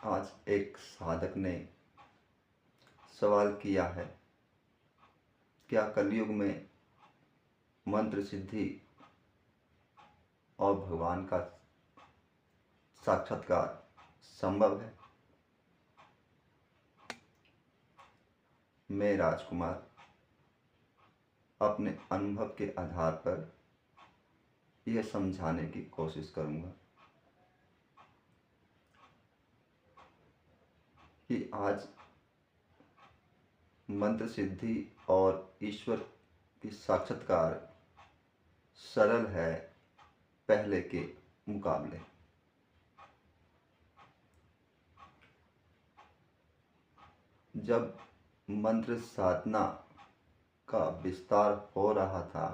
आज एक साधक ने सवाल किया है, क्या कलयुग में मंत्र सिद्धि और भगवान का साक्षात्कार संभव है? मैं राजकुमार अपने अनुभव के आधार पर यह समझाने की कोशिश करूंगा कि आज मंत्र सिद्धि और ईश्वर की साक्षात्कार सरल है पहले के मुकाबले। जब मंत्र साधना का विस्तार हो रहा था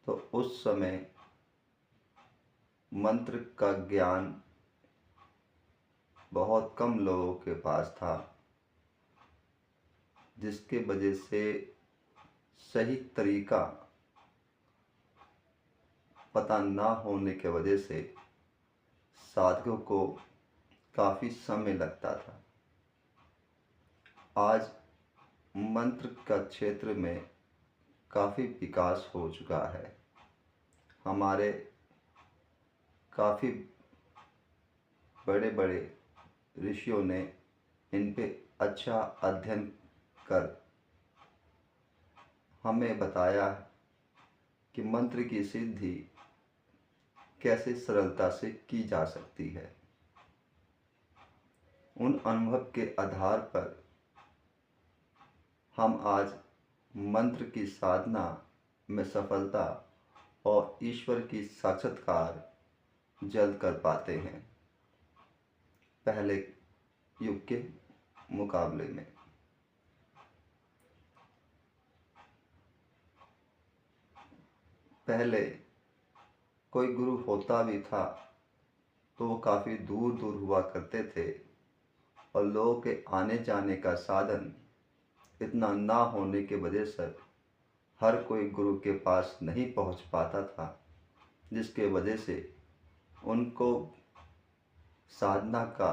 तो उस समय मंत्र का ज्ञान बहुत कम लोगों के पास था, जिसके वजह से सही तरीका पता ना होने के वजह से साधकों को काफ़ी समय लगता था। आज मंत्र का क्षेत्र में काफ़ी विकास हो चुका है। हमारे काफ़ी बड़े बड़े ऋषियों ने इन पे अच्छा अध्ययन कर हमें बताया कि मंत्र की सिद्धि कैसे सरलता से की जा सकती है। उन अनुभव के आधार पर हम आज मंत्र की साधना में सफलता और ईश्वर की साक्षात्कार जल्द कर पाते हैं पहले युग के मुकाबले में। पहले कोई गुरु होता भी था तो वो काफ़ी दूर दूर हुआ करते थे और लोगों के आने जाने का साधन इतना ना होने के वजह से हर कोई गुरु के पास नहीं पहुंच पाता था, जिसके वजह से उनको साधना का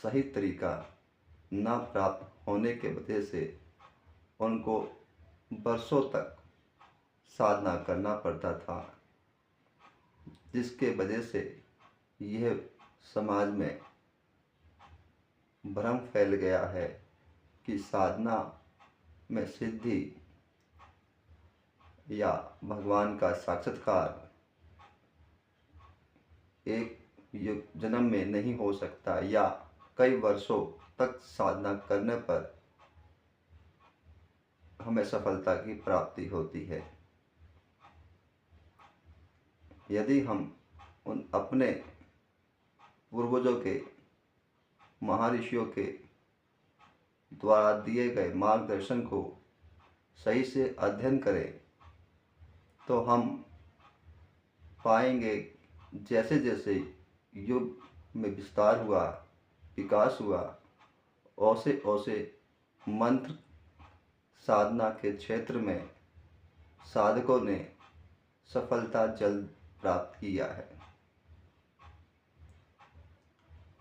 सही तरीका ना प्राप्त होने के वजह से उनको बरसों तक साधना करना पड़ता था, जिसके वजह से यह समाज में भ्रम फैल गया है कि साधना में सिद्धि या भगवान का साक्षात्कार एक युग जन्म में नहीं हो सकता या कई वर्षों तक साधना करने पर हमें सफलता की प्राप्ति होती है। यदि हम उन अपने पूर्वजों के महर्षियों के द्वारा दिए गए मार्गदर्शन को सही से अध्ययन करें तो हम पाएंगे जैसे जैसे युग में विस्तार हुआ, विकास हुआ, ओसे ओसे मंत्र साधना के क्षेत्र में साधकों ने सफलता जल्द प्राप्त किया है।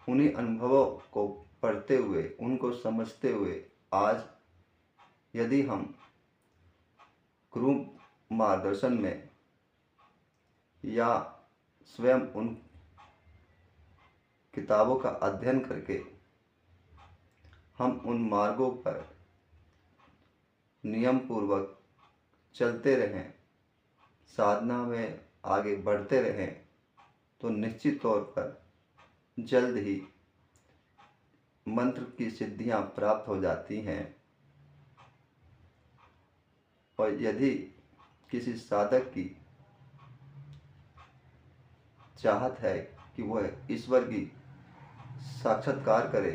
उन्हीं अनुभवों को पढ़ते हुए, उनको समझते हुए आज यदि हम गुरु मार्गदर्शन में या स्वयं उन किताबों का अध्ययन करके हम उन मार्गों पर नियम पूर्वक चलते रहें, साधना में आगे बढ़ते रहें, तो निश्चित तौर पर जल्द ही मंत्र की सिद्धियां प्राप्त हो जाती हैं। और यदि किसी साधक की चाहत है कि वह ईश्वर की साक्षात्कार करे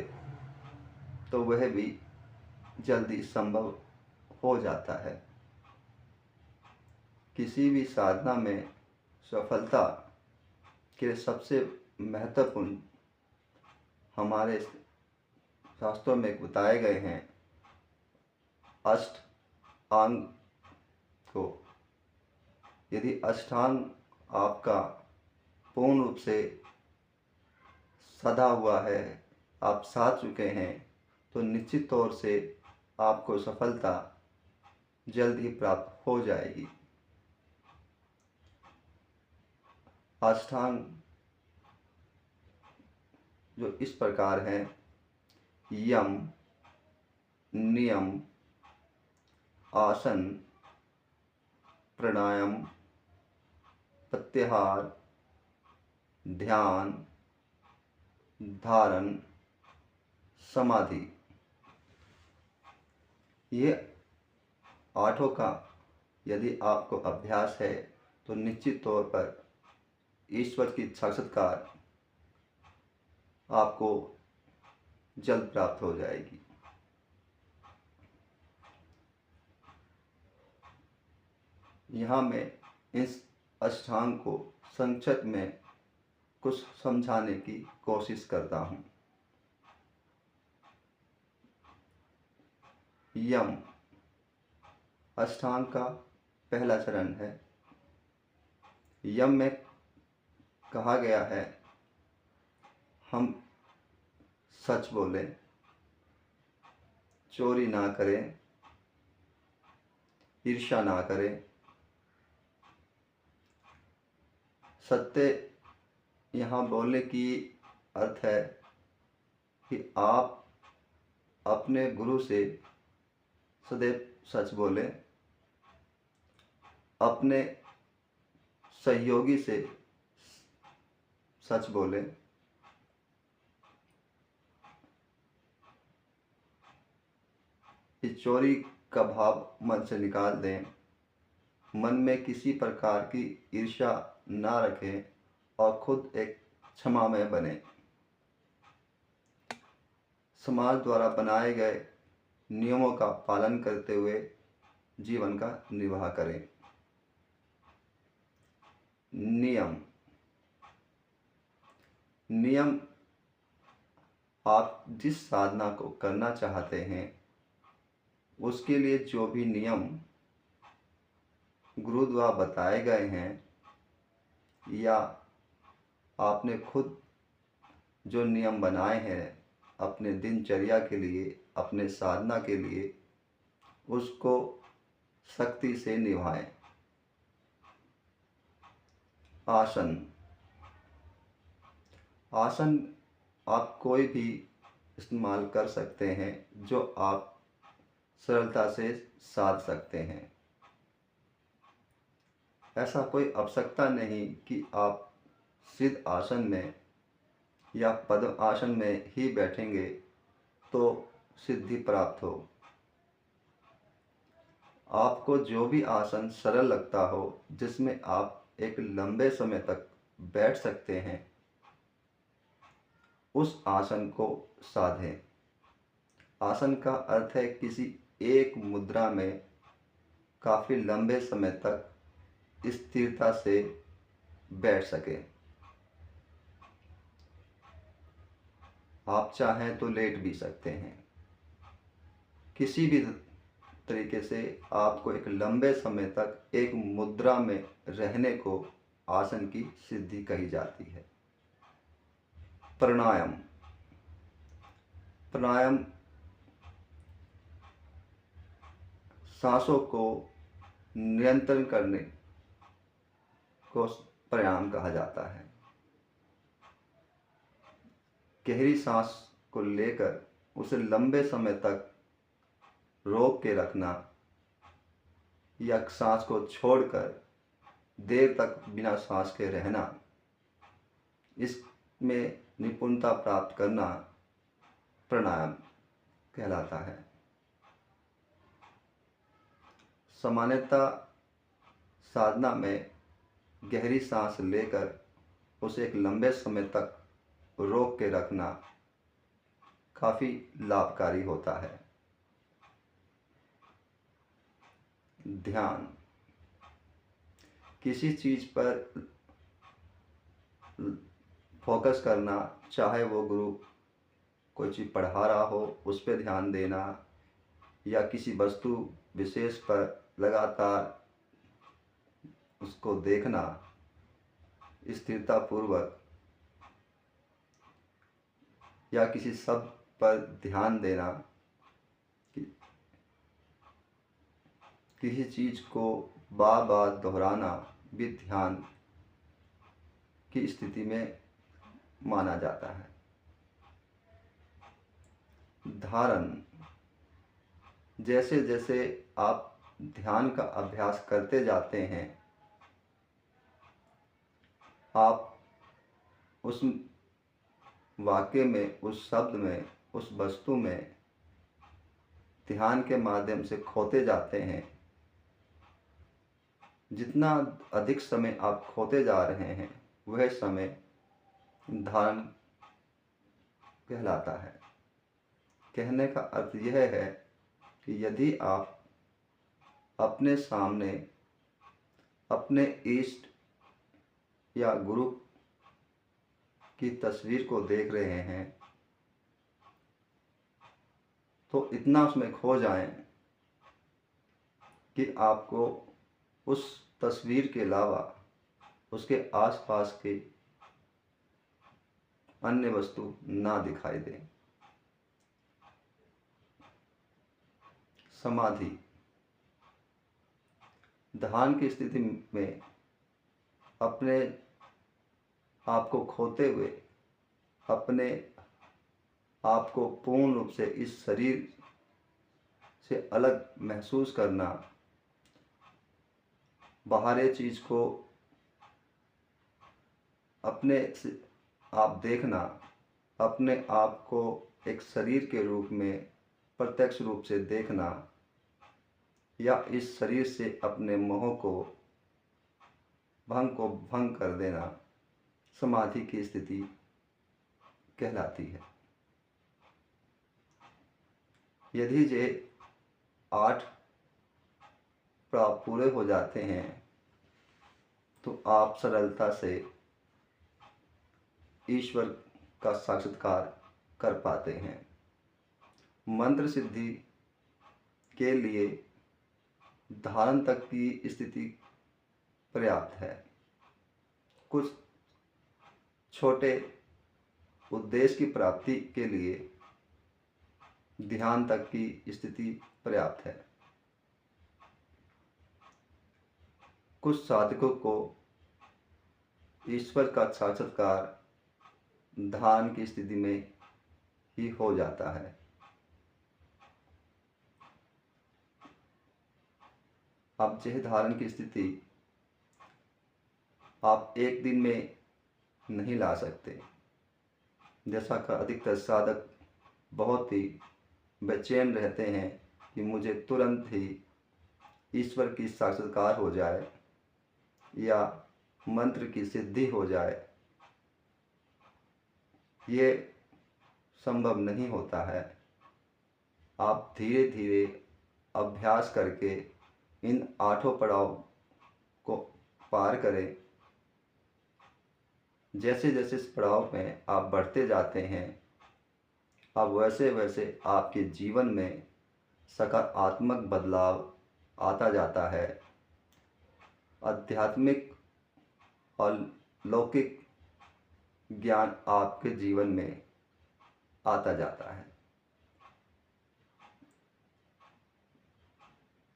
तो वह भी जल्दी संभव हो जाता है। किसी भी साधना में सफलता के सबसे महत्वपूर्ण हमारे शास्त्रों में बताए गए हैं अष्ट अंग को। यदि अष्टांग आपका पूर्ण रूप से सधा हुआ है, आप साध चुके हैं, तो निश्चित तौर से आपको सफलता जल्द ही प्राप्त हो जाएगी। अष्टांग जो इस प्रकार हैं: यम, नियम, आसन, प्राणायाम, प्रत्याहार, ध्यान, धारण, समाधि। ये आठों का यदि आपको अभ्यास है तो निश्चित तौर पर ईश्वर की साक्षात्कार आपको जल्द प्राप्त हो जाएगी। यहाँ मैं इस अष्टांग को संक्षिप्त में कुछ समझाने की कोशिश करता हूँ। यम अष्टांग का पहला चरण है। यम में कहा गया है हम सच बोलें, चोरी ना करें, ईर्ष्या ना करें। सत्य यहाँ बोलने की अर्थ है कि आप अपने गुरु से सदैव सच बोलें, अपने सहयोगी से सच बोलें, इस चोरी का भाव मन से निकाल दें, मन में किसी प्रकार की ईर्ष्या ना रखें और खुद एक क्षमामय बने। समाज द्वारा बनाए गए नियमों का पालन करते हुए जीवन का निर्वाह करें। नियम नियम आप जिस साधना को करना चाहते हैं उसके लिए जो भी नियम गुरु द्वारा बताए गए हैं या आपने खुद जो नियम बनाए हैं अपने दिनचर्या के लिए, अपने साधना के लिए, उसको सख्ती से निभाएं। आसन आसन आप कोई भी इस्तेमाल कर सकते हैं जो आप सरलता से साध सकते हैं। ऐसा कोई आवश्यकता नहीं कि आप सिद्ध आसन में या पद्म आसन में ही बैठेंगे तो सिद्धि प्राप्त हो। आपको जो भी आसन सरल लगता हो, जिसमें आप एक लंबे समय तक बैठ सकते हैं, उस आसन को साधें। आसन का अर्थ है किसी एक मुद्रा में काफ़ी लंबे समय तक स्थिरता से बैठ सके। आप चाहें तो लेट भी सकते हैं। किसी भी तरीके से आपको एक लंबे समय तक एक मुद्रा में रहने को आसन की सिद्धि कही जाती है। प्राणायाम प्राणायाम सांसों को नियंत्रण करने को प्राणायाम कहा जाता है। गहरी सांस को लेकर उसे लंबे समय तक रोक के रखना या सांस को छोड़कर देर तक बिना सांस के रहना, इसमें निपुणता प्राप्त करना प्राणायाम कहलाता है। सामान्यतः साधना में गहरी सांस लेकर उसे एक लंबे समय तक रोक के रखना काफ़ी लाभकारी होता है। ध्यान किसी चीज़ पर फोकस करना, चाहे वो गुरु कोई चीज़ पढ़ा रहा हो उस पर ध्यान देना या किसी वस्तु विशेष पर लगातार उसको देखना, स्थिरता पूर्वक या किसी शब्द पर ध्यान देना, किसी चीज़ को बार बार दोहराना भी ध्यान की स्थिति में माना जाता है। धारण, जैसे जैसे आप ध्यान का अभ्यास करते जाते हैं, आप उस वाक्य में, उस शब्द में, उस वस्तु में ध्यान के माध्यम से खोते जाते हैं। जितना अधिक समय आप खोते जा रहे हैं, वह समय धारण कहलाता है। कहने का अर्थ यह है कि यदि आप अपने सामने अपने इष्ट या गुरु की तस्वीर को देख रहे हैं, तो इतना उसमें खो जाएं कि आपको उस तस्वीर के अलावा उसके आसपास के अन्य वस्तु ना दिखाई दें। समाधि, ध्यान की स्थिति में अपने आप को खोते हुए अपने आप को पूर्ण रूप से इस शरीर से अलग महसूस करना, बाहरी चीज़ को अपने से आप देखना, अपने आप को एक शरीर के रूप में प्रत्यक्ष रूप से देखना, या इस शरीर से अपने मोह को भंग कर देना, समाधि की स्थिति कहलाती है। यदि ये 8 प्राप्त पूरे हो जाते हैं तो आप सरलता से ईश्वर का साक्षात्कार कर पाते हैं। मंत्र सिद्धि के लिए धारण तक की स्थिति पर्याप्त है। कुछ छोटे उद्देश्य की प्राप्ति के लिए ध्यान तक की स्थिति पर्याप्त है। कुछ साधकों को ईश्वर का साक्षात्कार ध्यान की स्थिति में ही हो जाता है। अब यह धारण की स्थिति आप एक दिन में नहीं ला सकते। जैसा कि अधिकतर साधक बहुत ही बेचैन रहते हैं कि मुझे तुरंत ही ईश्वर की साक्षात्कार हो जाए या मंत्र की सिद्धि हो जाए। ये संभव नहीं होता है। आप धीरे धीरे अभ्यास करके इन 8 पड़ाव को पार करें। जैसे जैसे इस पड़ाव में आप बढ़ते जाते हैं, अब वैसे वैसे आपके जीवन में सकारात्मक बदलाव आता जाता है। आध्यात्मिक और लौकिक ज्ञान आपके जीवन में आता जाता है।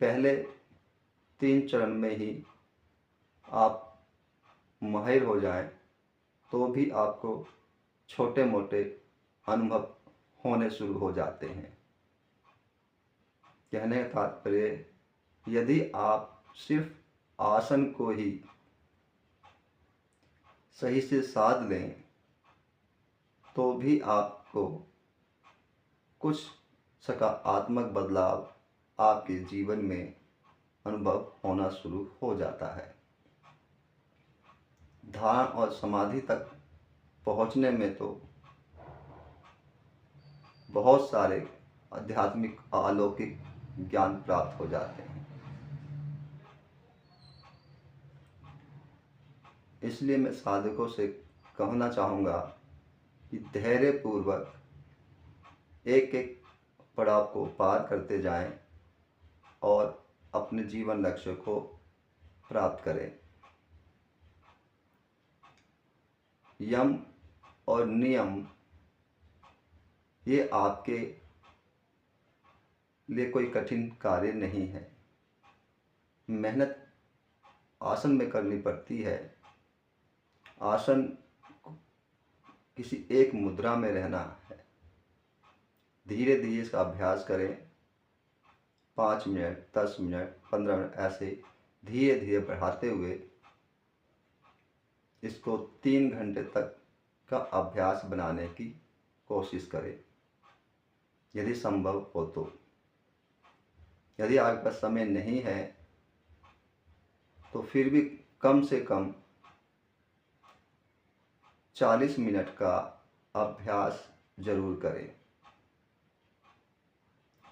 पहले 3 चरण में ही आप माहिर हो जाएं तो भी आपको छोटे मोटे अनुभव होने शुरू हो जाते हैं। कहने का तात्पर्य, यदि आप सिर्फ आसन को ही सही से साध लें तो भी आपको कुछ सकारात्मक बदलाव आपके जीवन में अनुभव होना शुरू हो जाता है। ध्यान और समाधि तक पहुंचने में तो बहुत सारे आध्यात्मिक अलौकिक ज्ञान प्राप्त हो जाते हैं। इसलिए मैं साधकों से कहना चाहूँगा कि धैर्य पूर्वक एक एक पड़ाव को पार करते जाएं और अपने जीवन लक्ष्य को प्राप्त करें। यम और नियम ये आपके लिए कोई कठिन कार्य नहीं है। मेहनत आसन में करनी पड़ती है। आसन किसी एक मुद्रा में रहना है। धीरे धीरे इसका अभ्यास करें। 5 मिनट, 10 मिनट, 15 मिनट, ऐसे धीरे धीरे बढ़ाते हुए इसको 3 घंटे तक का अभ्यास बनाने की कोशिश करें, यदि संभव हो तो। यदि आपके पास समय नहीं है तो फिर भी कम से कम 40 मिनट का अभ्यास जरूर करें।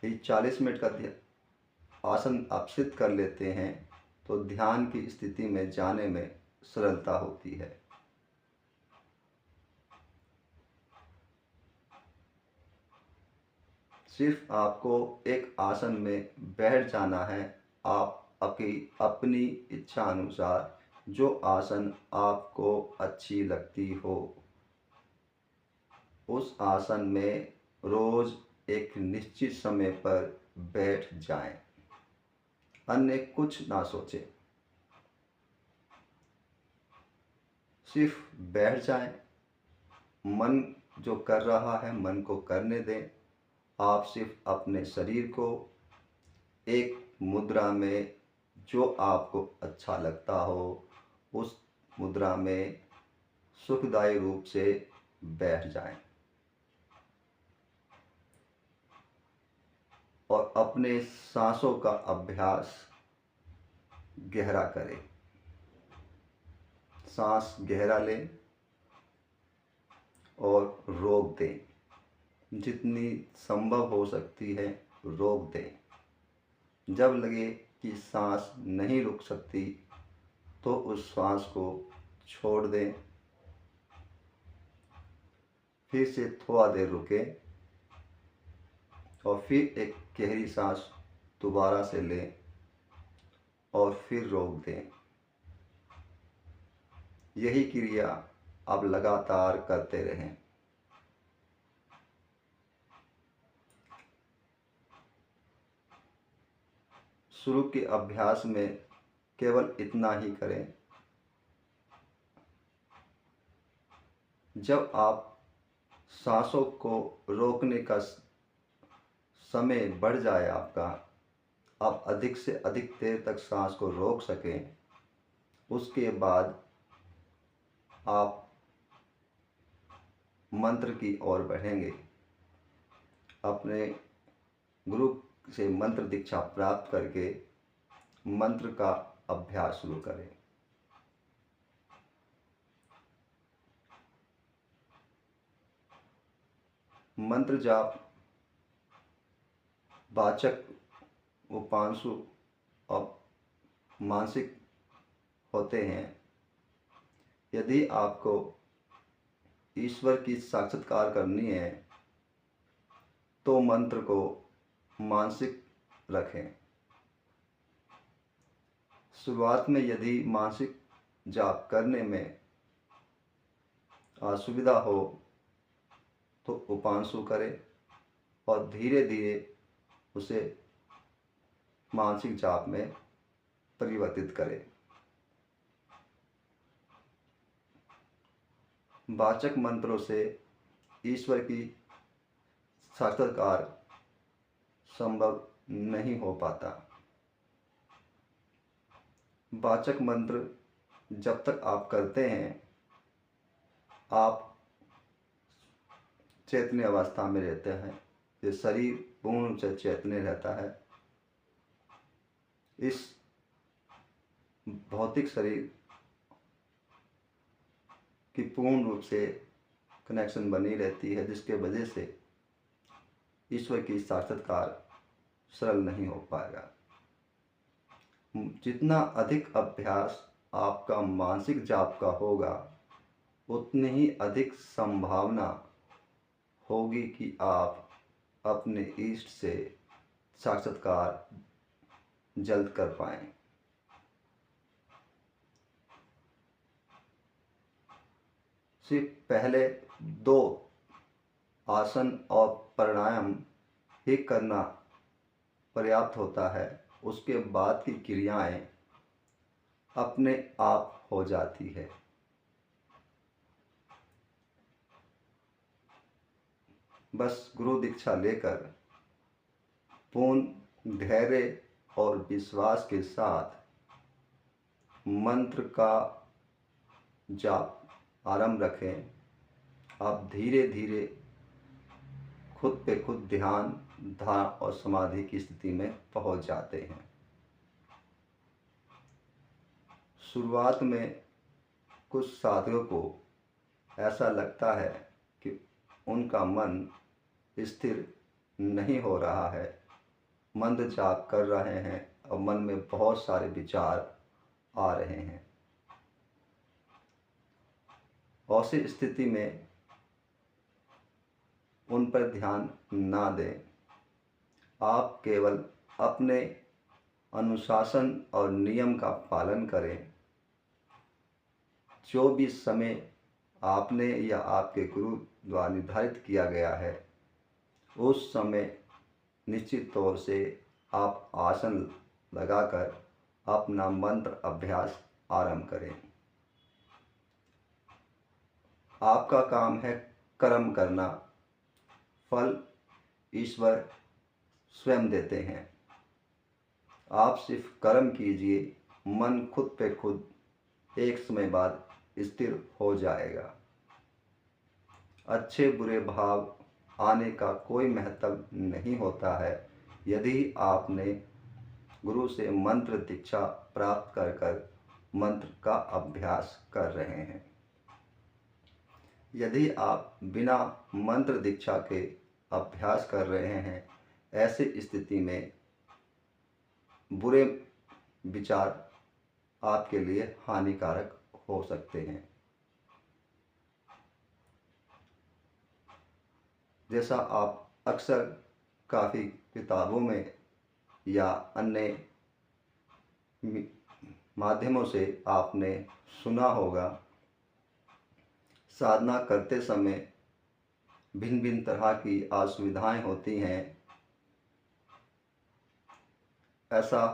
यदि 40 मिनट का आसन आप सिद्ध कर लेते हैं तो ध्यान की स्थिति में जाने में सरलता होती है। सिर्फ आपको एक आसन में बैठ जाना है। आप अपनी इच्छा अनुसार जो आसन आपको अच्छी लगती हो उस आसन में रोज एक निश्चित समय पर बैठ जाएं। अन्य कुछ ना सोचें, सिर्फ बैठ जाएं। मन जो कर रहा है मन को करने दें। आप सिर्फ अपने शरीर को एक मुद्रा में जो आपको अच्छा लगता हो उस मुद्रा में सुखदायी रूप से बैठ जाएं और अपने सांसों का अभ्यास गहरा करें। सांस गहरा लें और रोक दें। जितनी संभव हो सकती है रोक दें। जब लगे कि सांस नहीं रुक सकती तो उस सांस को छोड़ दें। फिर से थोड़ा देर रुकें और फिर एक गहरी सांस दोबारा से लें और फिर रोक दें। यही क्रिया आप लगातार करते रहें। शुरू के अभ्यास में केवल इतना ही करें। जब आप सांसों को रोकने का समय बढ़ जाए आपका, आप अधिक से अधिक देर तक सांस को रोक सकें, उसके बाद आप मंत्र की ओर बढ़ेंगे। अपने गुरु से मंत्र दीक्षा प्राप्त करके मंत्र का अभ्यास शुरू करें। मंत्र जाप वाचक, उपांशु और मानसिक होते हैं। यदि आपको ईश्वर की साक्षात्कार करनी है तो मंत्र को मानसिक रखें। शुरुआत में यदि मानसिक जाप करने में असुविधा हो तो उपांशु करें और धीरे धीरे उसे मानसिक जाप में परिवर्तित करें। वाचक मंत्रों से ईश्वर की साक्षात्कार संभव नहीं हो पाता। वाचक मंत्र जब तक आप करते हैं आप चैतन्य अवस्था में रहते हैं। ये शरीर पूर्ण रूप से चैतन्य रहता है। इस भौतिक शरीर की पूर्ण रूप से कनेक्शन बनी रहती है, जिसके वजह से ईश्वर की साक्षात्कार सरल नहीं हो पाएगा। जितना अधिक अभ्यास आपका मानसिक जाप का होगा उतनी ही अधिक संभावना होगी कि आप अपने इष्ट से साक्षात्कार जल्द कर पाएं। सिर्फ पहले 2 आसन और प्राणायाम ही करना पर्याप्त होता है, उसके बाद की क्रियाएं अपने आप हो जाती है। बस गुरु दीक्षा लेकर पूर्ण धैर्य और विश्वास के साथ मंत्र का जाप आरंभ रखें। आप धीरे धीरे खुद पे खुद ध्यान, ध्यान और समाधि की स्थिति में पहुंच जाते हैं। शुरुआत में कुछ साथियों को ऐसा लगता है कि उनका मन स्थिर नहीं हो रहा है, मंत्र जाप कर रहे हैं और मन में बहुत सारे विचार आ रहे हैं। ऐसी स्थिति में उन पर ध्यान ना दें। आप केवल अपने अनुशासन और नियम का पालन करें। जो भी समय आपने या आपके गुरु द्वारा निर्धारित किया गया है, उस समय निश्चित तौर से आप आसन लगाकर अपना मंत्र अभ्यास आरंभ करें। आपका काम है कर्म करना, फल ईश्वर स्वयं देते हैं। आप सिर्फ कर्म कीजिए, मन खुद पे खुद एक समय बाद स्थिर हो जाएगा। अच्छे बुरे भाव आने का कोई महत्व नहीं होता है यदि आपने गुरु से मंत्र दीक्षा प्राप्त कर कर मंत्र का अभ्यास कर रहे हैं। यदि आप बिना मंत्र दीक्षा के अभ्यास कर रहे हैं, ऐसी स्थिति में बुरे विचार आपके लिए हानिकारक हो सकते हैं। जैसा आप अक्सर काफ़ी किताबों में या अन्य माध्यमों से आपने सुना होगा, साधना करते समय भिन्न भिन्न तरह की असुविधाएं होती हैं। ऐसा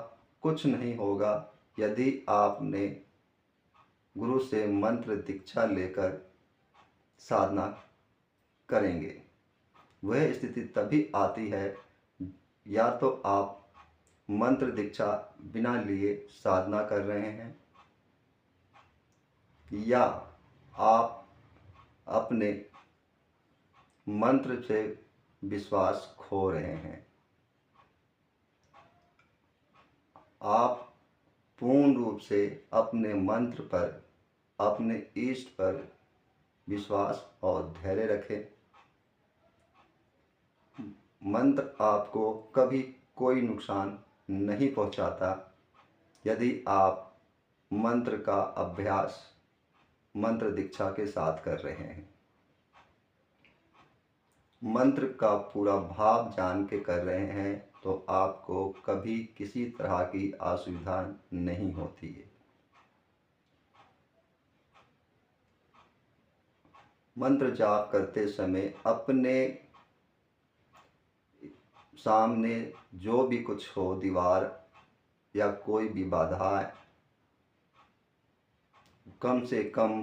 कुछ नहीं होगा यदि आपने गुरु से मंत्र दीक्षा लेकर साधना करेंगे। वह स्थिति तभी आती है या तो आप मंत्र दीक्षा बिना लिए साधना कर रहे हैं, या आप अपने मंत्र से विश्वास खो रहे हैं। आप पूर्ण रूप से अपने मंत्र पर, अपने इष्ट पर विश्वास और धैर्य रखें। मंत्र आपको कभी कोई नुकसान नहीं पहुंचाता यदि आप मंत्र का अभ्यास मंत्र दीक्षा के साथ कर रहे हैं। मंत्र का पूरा भाव जान के कर रहे हैं तो आपको कभी किसी तरह की असुविधा नहीं होती है। मंत्र जाप करते समय अपने सामने जो भी कुछ हो, दीवार या कोई भी बाधा, कम से कम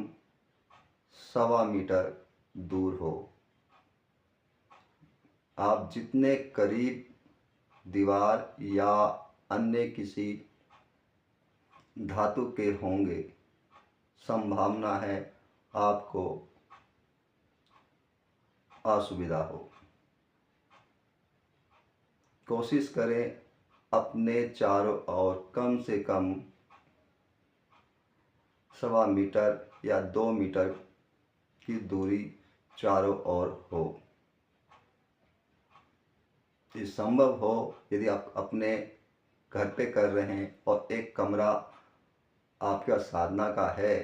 1.25 मीटर दूर हो। आप जितने करीब दीवार या अन्य किसी धातु के होंगे, संभावना है आपको असुविधा हो। कोशिश करें अपने चारों ओर कम से कम 1.25 मीटर या 2 मीटर की दूरी चारों ओर हो। ये संभव हो यदि आप अपने घर पे कर रहे हैं और एक कमरा आपका साधना का है,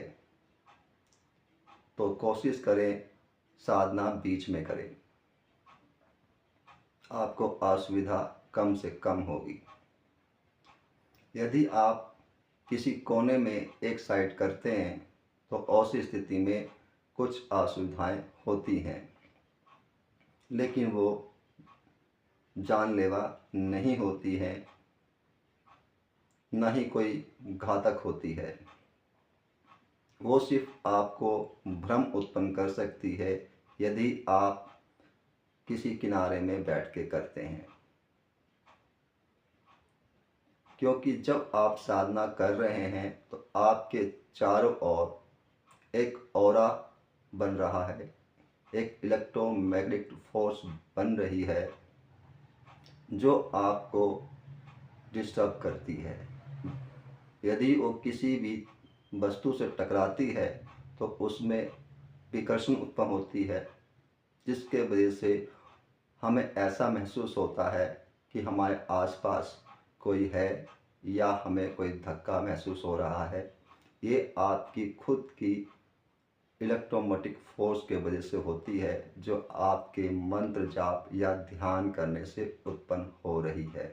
तो कोशिश करें साधना बीच में करें, आपको असुविधा कम से कम होगी। यदि आप किसी कोने में एक साइड करते हैं तो ऐसी स्थिति में कुछ असुविधाएं होती हैं। लेकिन वो जानलेवा नहीं होती है, न ही कोई घातक होती है। वो सिर्फ आपको भ्रम उत्पन्न कर सकती है यदि आप किसी किनारे में बैठ के करते हैं। क्योंकि जब आप साधना कर रहे हैं तो आपके चारों ओर एक ऑरा बन रहा है, एक इलेक्ट्रोमैग्नेटिक फोर्स बन रही है जो आपको डिस्टर्ब करती है। यदि वो किसी भी वस्तु से टकराती है तो उसमें विकर्षण उत्पन्न होती है, जिसके वजह से हमें ऐसा महसूस होता है कि हमारे आसपास कोई है या हमें कोई धक्का महसूस हो रहा है। ये आपकी खुद की इलेक्ट्रोमैग्नेटिक फोर्स के वजह से होती है, जो आपके मंत्र जाप या ध्यान करने से उत्पन्न हो रही है।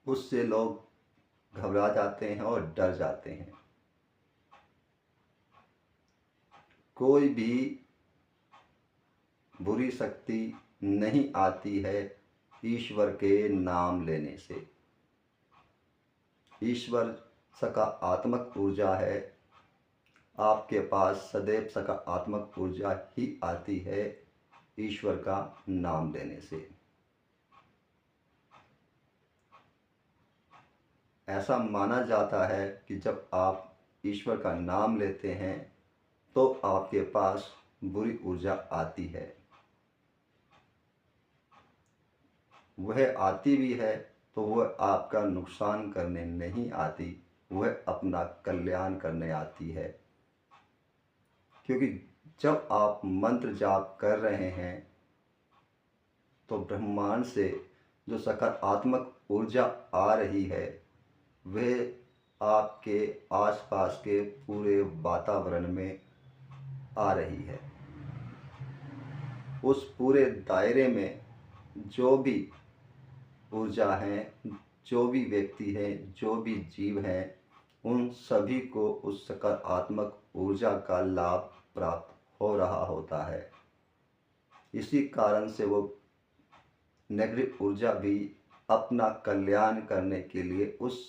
उससे लोग घबरा जाते हैं और डर जाते हैं। कोई भी बुरी शक्ति नहीं आती है ईश्वर के नाम लेने से। ईश्वर सकारात्मक ऊर्जा है। आपके पास सदैव सकारात्मक ऊर्जा ही आती है ईश्वर का नाम लेने से। ऐसा माना जाता है कि जब आप ईश्वर का नाम लेते हैं तो आपके पास बुरी ऊर्जा आती है। वह आती भी है तो वह आपका नुकसान करने नहीं आती, वह अपना कल्याण करने आती है। क्योंकि जब आप मंत्र जाप कर रहे हैं तो ब्रह्मांड से जो सकारात्मक ऊर्जा आ रही है वह आपके आसपास के पूरे वातावरण में आ रही है। उस पूरे दायरे में जो भी ऊर्जा है, जो भी व्यक्ति है, जो भी जीव हैं, उन सभी को उस सकारात्मक ऊर्जा का लाभ प्राप्त हो रहा होता है। इसी कारण से वो नेगेटिव ऊर्जा भी अपना कल्याण करने के लिए उस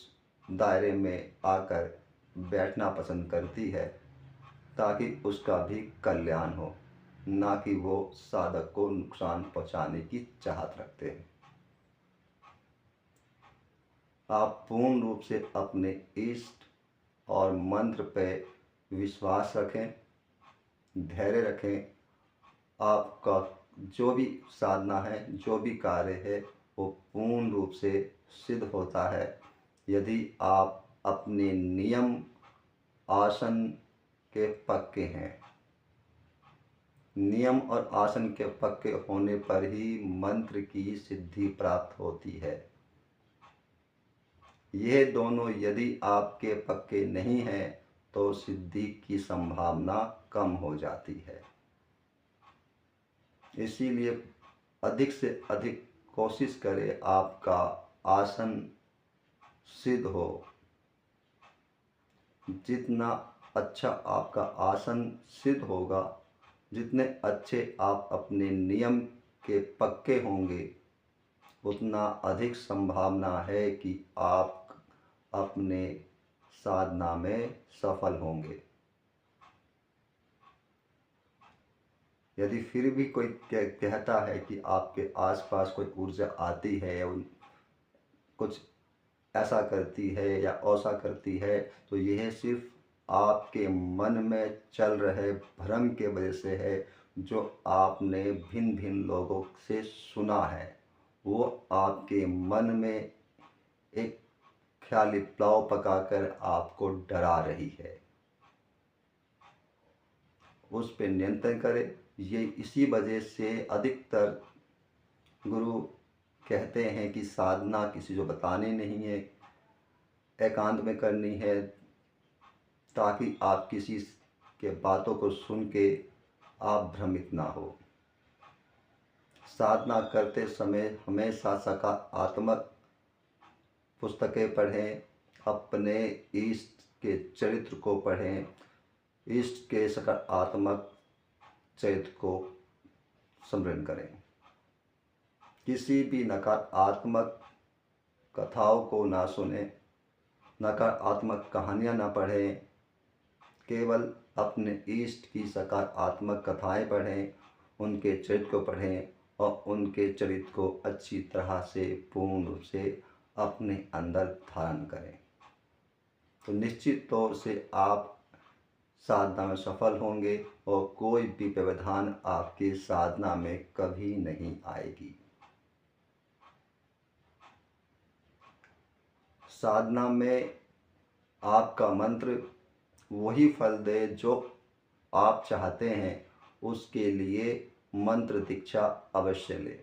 दायरे में आकर बैठना पसंद करती है, ताकि उसका भी कल्याण हो, ना कि वो साधक को नुकसान पहुंचाने की चाहत रखते हैं। आप पूर्ण रूप से अपने इष्ट और मंत्र पे विश्वास रखें, धैर्य रखें। आपका जो भी साधना है, जो भी कार्य है, वो पूर्ण रूप से सिद्ध होता है यदि आप अपने नियम आसन के पक्के हैं। नियम और आसन के पक्के होने पर ही मंत्र की सिद्धि प्राप्त होती है। ये दोनों यदि आपके पक्के नहीं हैं तो सिद्धि की संभावना कम हो जाती है। इसीलिए अधिक से अधिक कोशिश करें आपका आसन सिद्ध हो। जितना अच्छा आपका आसन सिद्ध होगा, जितने अच्छे आप अपने नियम के पक्के होंगे, उतना अधिक संभावना है कि आप अपने साधना में सफल होंगे। यदि फिर भी कोई कहता है कि आपके आसपास कोई ऊर्जा आती है या कुछ ऐसा करती है या ऐसा करती है, तो यह सिर्फ आपके मन में चल रहे भ्रम के वजह से है, जो आपने भिन्न भिन्न लोगों से सुना है। वो आपके मन में एक ख्याली पुलाव पकाकर आपको डरा रही है। उस पर नियंत्रण करें। ये इसी वजह से अधिकतर गुरु कहते हैं कि साधना किसी को बतानी नहीं है, एकांत में करनी है, ताकि आप किसी के बातों को सुन के आप भ्रमित ना हो। साधना करते समय हमेशा सकारात्मक पुस्तकें पढ़ें, अपने इष्ट के चरित्र को पढ़ें, इष्ट के सकारात्मक चरित्र को स्मरण करें। किसी भी नकारात्मक कथाओं को ना सुने, नकारात्मक कहानियाँ ना पढ़ें, केवल अपने इष्ट की सकारात्मक कथाएं पढ़ें, उनके चरित्र को पढ़ें और उनके चरित्र को अच्छी तरह से पूर्ण रूप से अपने अंदर धारण करें, तो निश्चित तौर से आप साधना में सफल होंगे और कोई भी व्यवधान आपकी साधना में कभी नहीं आएगी। साधना में आपका मंत्र वही फल दे जो आप चाहते हैं, उसके लिए मंत्र दीक्षा अवश्य लें।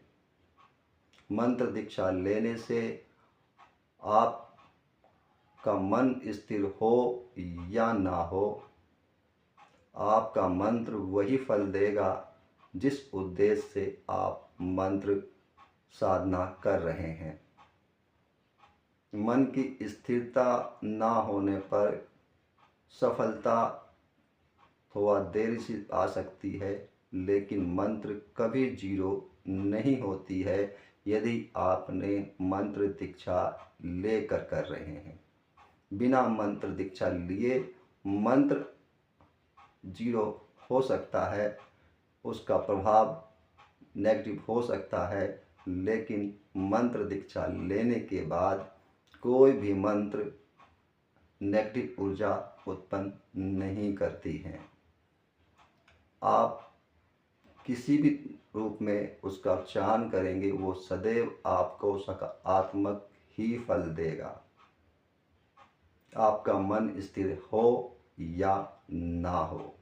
मंत्र दीक्षा लेने से आपका मन स्थिर हो या ना हो, आपका मंत्र वही फल देगा जिस उद्देश्य से आप मंत्र साधना कर रहे हैं। मन की स्थिरता ना होने पर सफलता थोड़ा देर से आ सकती है, लेकिन मंत्र कभी जीरो नहीं होती है यदि आपने मंत्र दीक्षा लेकर कर रहे हैं। बिना मंत्र दीक्षा लिए मंत्र जीरो हो सकता है, उसका प्रभाव नेगेटिव हो सकता है, लेकिन मंत्र दीक्षा लेने के बाद कोई भी मंत्र नेगेटिव ऊर्जा उत्पन्न नहीं करती हैं। आप किसी भी रूप में उसका उच्चारण करेंगे, वो सदैव आपको सकारात्मक ही फल देगा, आपका मन स्थिर हो या ना हो।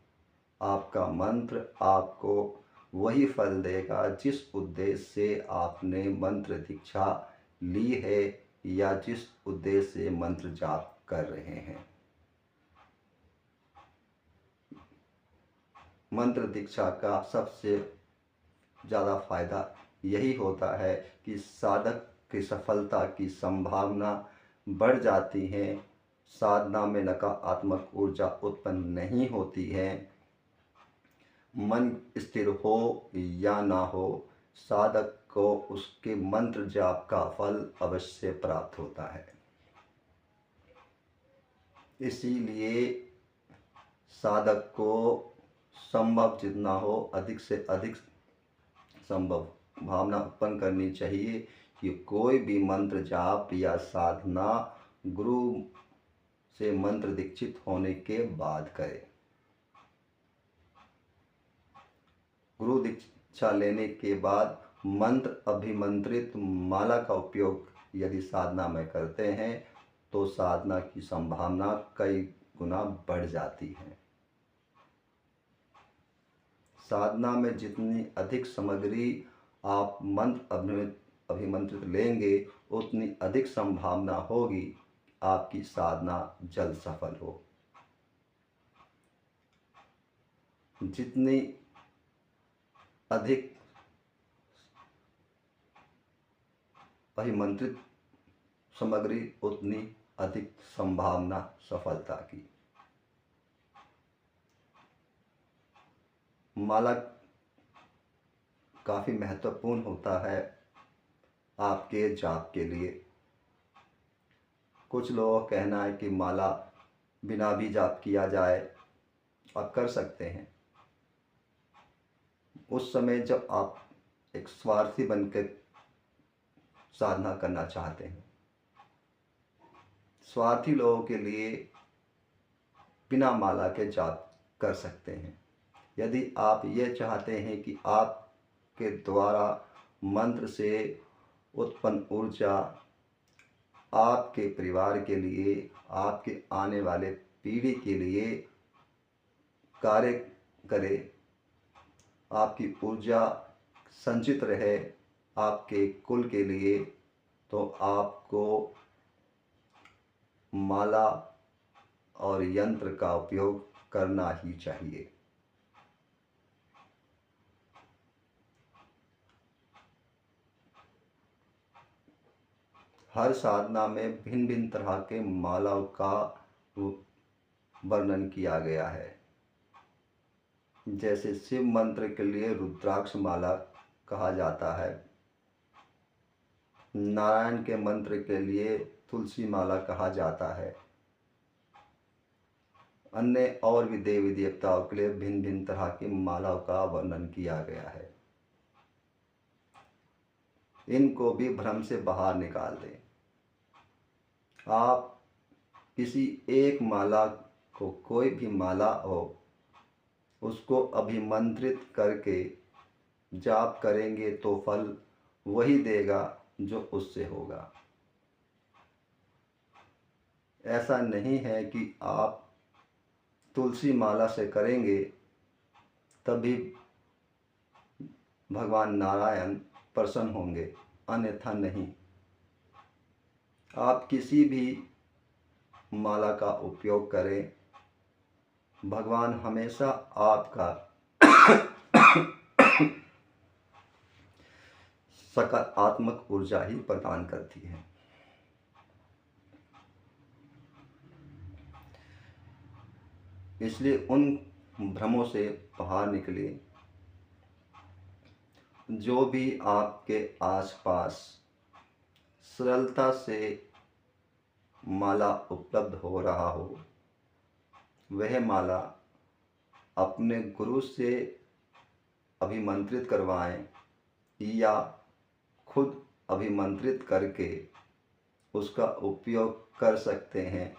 आपका मंत्र आपको वही फल देगा जिस उद्देश्य से आपने मंत्र दीक्षा ली है या जिस उद्देश्य से मंत्र जाप कर रहे हैं। मंत्र दीक्षा का सबसे ज़्यादा फायदा यही होता है कि साधक की सफलता की संभावना बढ़ जाती है, साधना में नकारात्मक ऊर्जा उत्पन्न नहीं होती है। मन स्थिर हो या ना हो, साधक को उसके मंत्र जाप का फल अवश्य प्राप्त होता है। इसीलिए साधक को संभव जितना हो अधिक से अधिक संभव भावना उत्पन्न करनी चाहिए कि कोई भी मंत्र जाप या साधना गुरु से मंत्र दीक्षित होने के बाद करे। गुरु दीक्षा लेने के बाद मंत्र अभिमंत्रित माला का उपयोग यदि साधना में करते हैं तो साधना की संभावना कई गुना बढ़ जाती है। साधना में जितनी अधिक सामग्री आप मंत्र अभिमंत्रित लेंगे, उतनी अधिक संभावना होगी आपकी साधना जल्द सफल हो। जितनी अधिक अभिमंत्रित सामग्री, उतनी अधिक संभावना सफलता की। माला काफ़ी महत्वपूर्ण होता है आपके जाप के लिए। कुछ लोगों का कहना है कि माला बिना भी जाप किया जाए, आप कर सकते हैं। उस समय जब आप एक स्वार्थी बनकर साधना करना चाहते हैं, स्वार्थी लोगों के लिए बिना माला के जाप कर सकते हैं। यदि आप ये चाहते हैं कि आपके द्वारा मंत्र से उत्पन्न ऊर्जा आपके परिवार के लिए, आपके आने वाले पीढ़ी के लिए कार्य करे, आपकी ऊर्जा संचित रहे आपके कुल के लिए, तो आपको माला और यंत्र का उपयोग करना ही चाहिए। हर साधना में भिन्न भिन्न तरह के मालाओं का वर्णन किया गया है। जैसे शिव मंत्र के लिए रुद्राक्ष माला कहा जाता है, नारायण के मंत्र के लिए तुलसी माला कहा जाता है, अन्य और भी देवी देवताओं के लिए भिन्न भिन्न तरह की मालाओं का वर्णन किया गया है। इनको भी भ्रम से बाहर निकाल दें। आप किसी एक माला को, कोई भी माला हो, उसको अभिमंत्रित करके जाप करेंगे तो फल वही देगा जो उससे होगा। ऐसा नहीं है कि आप तुलसी माला से करेंगे तभी भगवान नारायण प्रसन्न होंगे, अन्यथा नहीं। आप किसी भी माला का उपयोग करें, भगवान हमेशा आपका सकारात्मक ऊर्जा ही प्रदान करती है। इसलिए उन भ्रमों से बाहर निकले। जो भी आपके आसपास सरलता से माला उपलब्ध हो रहा हो, वह माला अपने गुरु से अभिमंत्रित करवाएं या खुद अभिमंत्रित करके उसका उपयोग कर सकते हैं।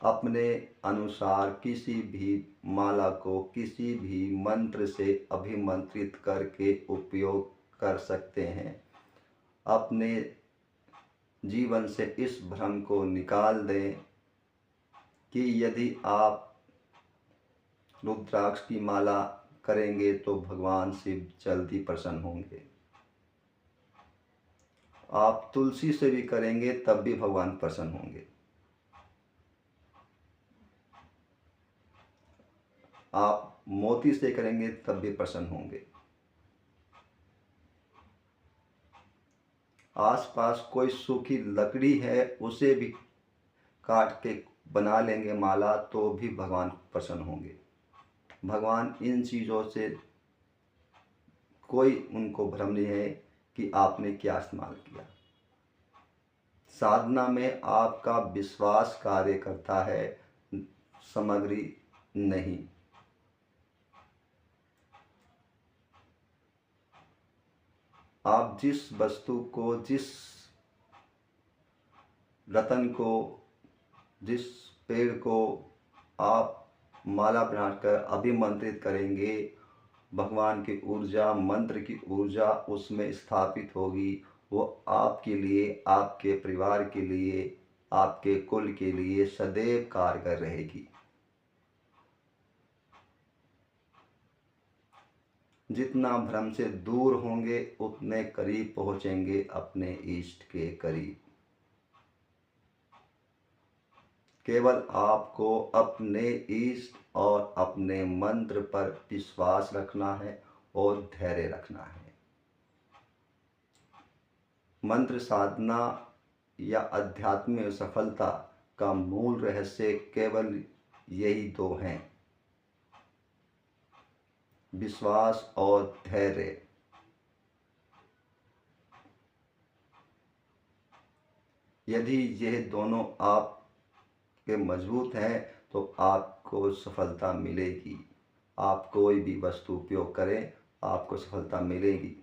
अपने अनुसार किसी भी माला को किसी भी मंत्र से अभिमंत्रित करके उपयोग कर सकते हैं। अपने जीवन से इस भ्रम को निकाल दें कि यदि आप रुद्राक्ष की माला करेंगे तो भगवान शिव जल्दी प्रसन्न होंगे। आप तुलसी से भी करेंगे तब भी भगवान प्रसन्न होंगे। आप मोती से करेंगे तब भी प्रसन्न होंगे। आसपास कोई सूखी लकड़ी है, उसे भी काट के बना लेंगे माला तो भी भगवान प्रसन्न होंगे। भगवान इन चीज़ों से कोई उनको भ्रम नहीं है कि आपने क्या इस्तेमाल किया। साधना में आपका विश्वास कार्य करता है, सामग्री नहीं। आप जिस वस्तु को, जिस रतन को, जिस पेड़ को आप माला बनाकर अभिमंत्रित करेंगे, भगवान की ऊर्जा, मंत्र की ऊर्जा उसमें स्थापित होगी। वो आपके लिए, आपके परिवार के लिए, आपके कुल के लिए सदैव कारगर रहेगी। जितना भ्रम से दूर होंगे उतने करीब पहुंचेंगे अपने इष्ट के करीब। केवल आपको अपने इष्ट और अपने मंत्र पर विश्वास रखना है और धैर्य रखना है। मंत्र साधना या आध्यात्मिक सफलता का मूल रहस्य केवल यही दो हैं, विश्वास और धैर्य। यदि यह दोनों आपके मजबूत हैं तो आपको सफलता मिलेगी। आप कोई भी वस्तु उपयोग करें, आपको सफलता मिलेगी।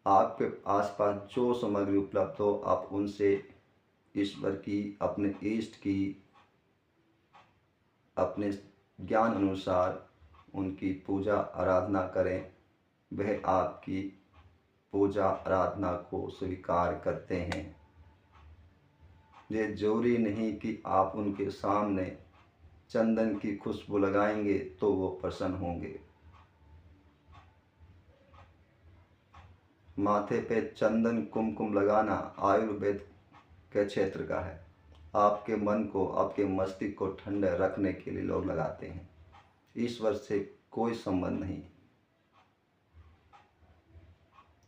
आपके आसपास जो सामग्री उपलब्ध हो, आप उनसे ईश्वर की, अपने इष्ट की, अपने ज्ञान अनुसार उनकी पूजा आराधना करें। वह आपकी पूजा आराधना को स्वीकार करते हैं। ये जरूरी नहीं कि आप उनके सामने चंदन की खुशबू लगाएंगे तो वो प्रसन्न होंगे। माथे पे चंदन कुमकुम लगाना आयुर्वेद के क्षेत्र का है। आपके मन को, आपके मस्तिष्क को ठंडा रखने के लिए लोग लगाते हैं। ईश्वर से कोई संबंध नहीं।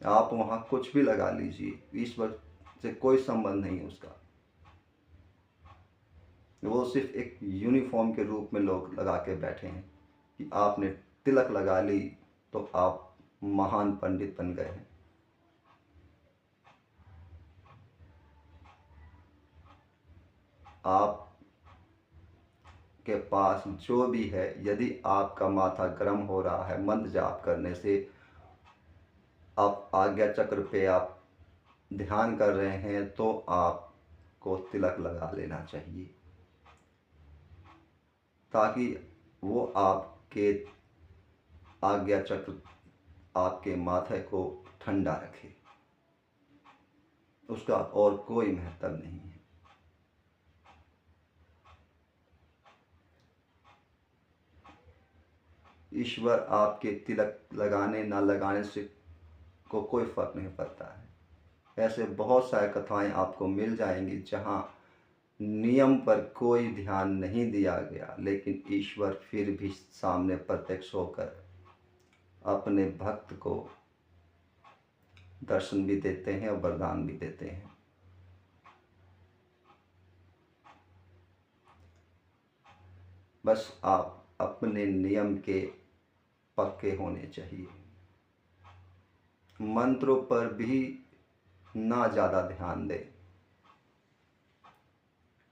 आप वहाँ कुछ भी लगा लीजिए, ईश्वर से कोई संबंध नहीं उसका। वो सिर्फ एक यूनिफॉर्म के रूप में लोग लगा के बैठे हैं कि आपने तिलक लगा ली तो आप महान पंडित बन गए हैं। आप के पास जो भी है, यदि आपका माथा गर्म हो रहा है मंत्र जाप करने से, आप आज्ञा चक्र पे आप ध्यान कर रहे हैं, तो आपको तिलक लगा लेना चाहिए, ताकि वो आपके आज्ञा चक्र आपके माथे को ठंडा रखे। उसका और कोई महत्व नहीं है। ईश्वर आपके तिलक लगाने ना लगाने से को कोई फर्क नहीं पड़ता है। ऐसे बहुत सारी कथाएं आपको मिल जाएंगी जहां नियम पर कोई ध्यान नहीं दिया गया, लेकिन ईश्वर फिर भी सामने प्रत्यक्ष होकर अपने भक्त को दर्शन भी देते हैं और वरदान भी देते हैं। बस आप अपने नियम के पक्के होने चाहिए। मंत्रों पर भी ना ज़्यादा ध्यान दें।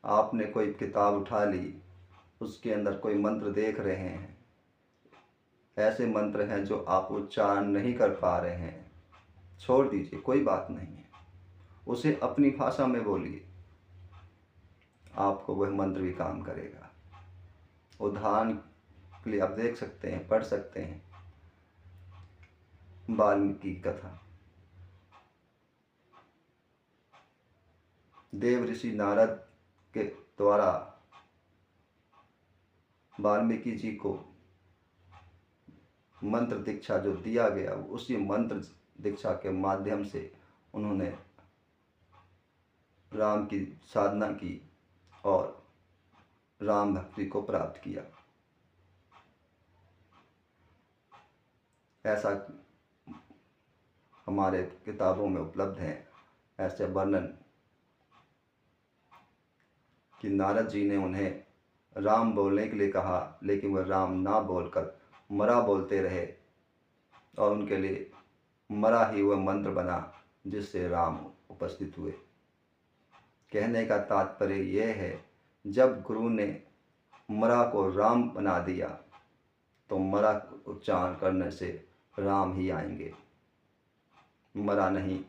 आपने कोई किताब उठा ली, उसके अंदर कोई मंत्र देख रहे हैं, ऐसे मंत्र हैं जो आप उच्चारण नहीं कर पा रहे हैं, छोड़ दीजिए, कोई बात नहीं है। उसे अपनी भाषा में बोलिए, आपको वह मंत्र भी काम करेगा। उदाहरण के लिए आप देख सकते हैं, पढ़ सकते हैं वाल्मीकि कथा। देव ऋषि नारद के द्वारा वाल्मीकि जी को मंत्र दीक्षा जो दिया गया, उसी मंत्र दीक्षा के माध्यम से उन्होंने राम की साधना की और राम भक्ति को प्राप्त किया। ऐसा हमारे किताबों में उपलब्ध है ऐसे वर्णन कि नारद जी ने उन्हें राम बोलने के लिए कहा, लेकिन वह राम ना बोलकर मरा बोलते रहे और उनके लिए मरा ही वह मंत्र बना जिससे राम उपस्थित हुए। कहने का तात्पर्य यह है, जब गुरु ने मरा को राम बना दिया तो मरा उच्चारण करने से राम ही आएंगे, मरा नहीं।